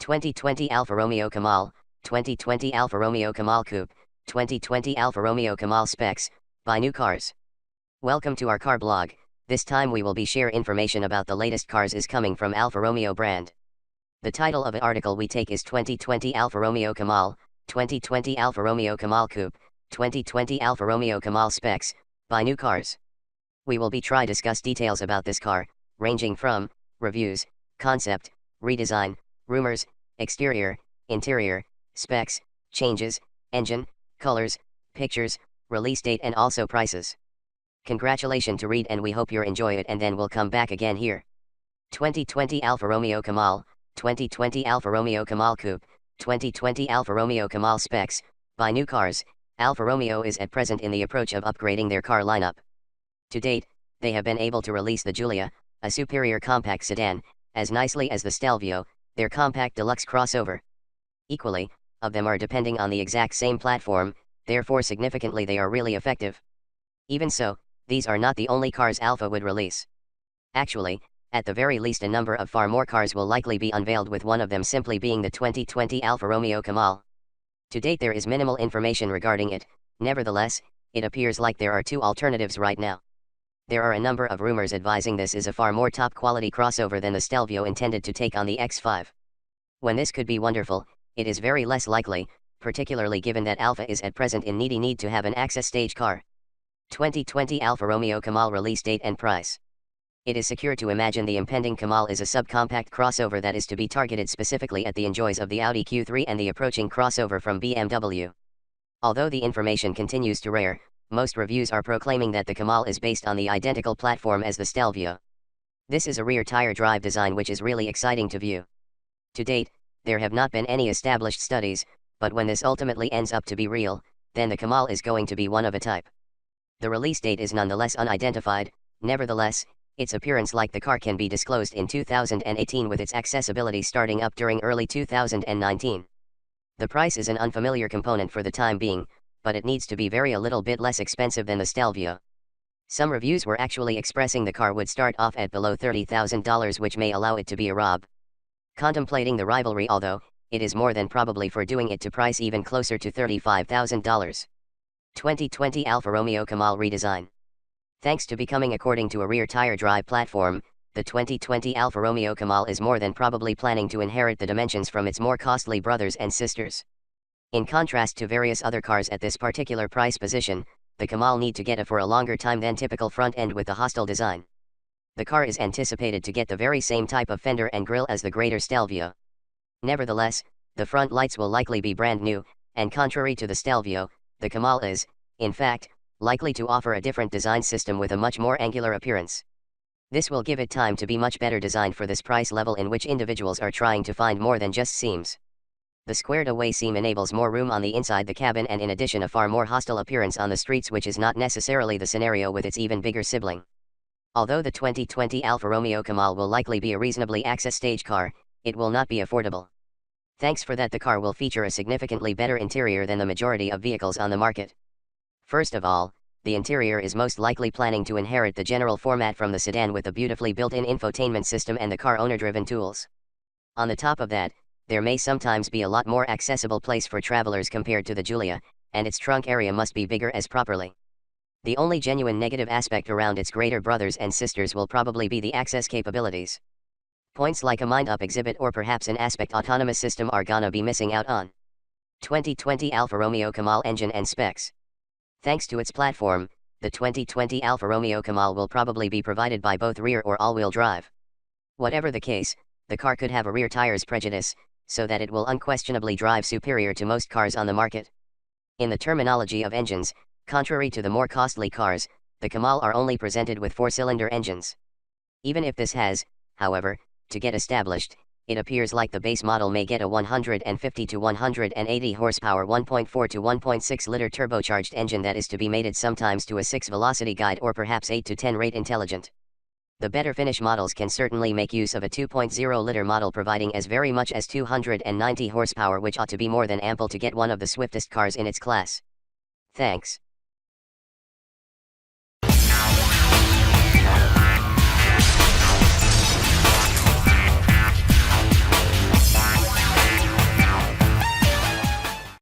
2020 Alfa Romeo Kamal, 2020 Alfa Romeo Kamal Coupe, 2020 Alfa Romeo Kamal specs, buy new cars. Welcome to our car blog. This time we will be share information about the latest cars is coming from Alfa Romeo brand. The title of the article we take is 2020 Alfa Romeo Kamal, 2020 Alfa Romeo Kamal Coupe, 2020 Alfa Romeo Kamal specs, buy new cars. We will be try discuss details about this car, ranging from reviews, concept, redesign, rumors, exterior, interior, specs, changes, engine, colors, pictures, release date and also prices. Congratulations to read and we hope you enjoy it and then we'll come back again here. 2020 Alfa Romeo Kamal, 2020 Alfa Romeo Kamal Coupe, 2020 Alfa Romeo Kamal specs, buy new cars. Alfa Romeo is at present in the approach of upgrading their car lineup. To date, they have been able to release the Giulia, a superior compact sedan, as nicely as the Stelvio, their compact deluxe crossover. Equally, of them are depending on the exact same platform, therefore significantly they are really effective. Even so, these are not the only cars Alfa would release. Actually, at the very least a number of far more cars will likely be unveiled, with one of them simply being the 2020 Alfa Romeo Kamal. To date there is minimal information regarding it, nevertheless, it appears like there are two alternatives right now. There are a number of rumors advising this is a far more top quality crossover than the Stelvio intended to take on the X5. When this could be wonderful, it is very less likely, particularly given that Alfa is at present in need to have an access stage car. 2020 Alfa Romeo Kamal release date and price. It is secure to imagine the impending Kamal is a subcompact crossover that is to be targeted specifically at the enjoys of the Audi Q3 and the approaching crossover from BMW. Although the information continues to rare, most reviews are proclaiming that the Kamal is based on the identical platform as the Stelvio. This is a rear tire drive design which is really exciting to view. To date, there have not been any established studies, but when this ultimately ends up to be real, then the Kamal is going to be one of a type. The release date is nonetheless unidentified, nevertheless, its appearance like the car can be disclosed in 2018 with its accessibility starting up during early 2019. The price is an unfamiliar component for the time being, but it needs to be a little bit less expensive than the Stelvio. Some reviews were actually expressing the car would start off at below $30,000, which may allow it to be a rob. Contemplating the rivalry, although, it is more than probably for doing it to price even closer to $35,000. 2020 Alfa Romeo Kamal redesign. Thanks to becoming according to a rear tire drive platform, the 2020 Alfa Romeo Kamal is more than probably planning to inherit the dimensions from its more costly brothers and sisters. In contrast to various other cars at this particular price position, the Kamal need to get a for a longer time than typical front end with the hostile design. The car is anticipated to get the very same type of fender and grille as the greater Stelvio. Nevertheless, the front lights will likely be brand new, and contrary to the Stelvio, the Kamal is, in fact, likely to offer a different design system with a much more angular appearance. This will give it time to be much better designed for this price level in which individuals are trying to find more than just seams. The squared away seam enables more room on the inside the cabin and in addition a far more hostile appearance on the streets, which is not necessarily the scenario with its even bigger sibling. Although the 2020 Alfa Romeo Kamal will likely be a reasonably access stage car, it will not be affordable. Thanks for that the car will feature a significantly better interior than the majority of vehicles on the market. First of all, the interior is most likely planning to inherit the general format from the sedan with a beautifully built-in infotainment system and the car owner-driven tools. On the top of that, there may sometimes be a lot more accessible place for travelers compared to the Giulia, and its trunk area must be bigger as properly. The only genuine negative aspect around its greater brothers and sisters will probably be the access capabilities. Points like a mind-up exhibit or perhaps an aspect autonomous system are gonna be missing out on. 2020 Alfa Romeo Kamal engine and specs. Thanks to its platform, the 2020 Alfa Romeo Kamal will probably be provided by both rear or all-wheel drive. Whatever the case, the car could have a rear tires prejudice, so that it will unquestionably drive superior to most cars on the market. In the terminology of engines, contrary to the more costly cars, the Kamal are only presented with 4-cylinder engines. Even if this has, however, to get established, it appears like the base model may get a 150 to 180 horsepower 1.4 to 1.6 liter turbocharged engine that is to be mated sometimes to a 6 velocity guide or perhaps 8 to 10 rate intelligent. The better finish models can certainly make use of a 2.0 liter model providing as very much as 290 horsepower, which ought to be more than ample to get one of the swiftest cars in its class. Thanks.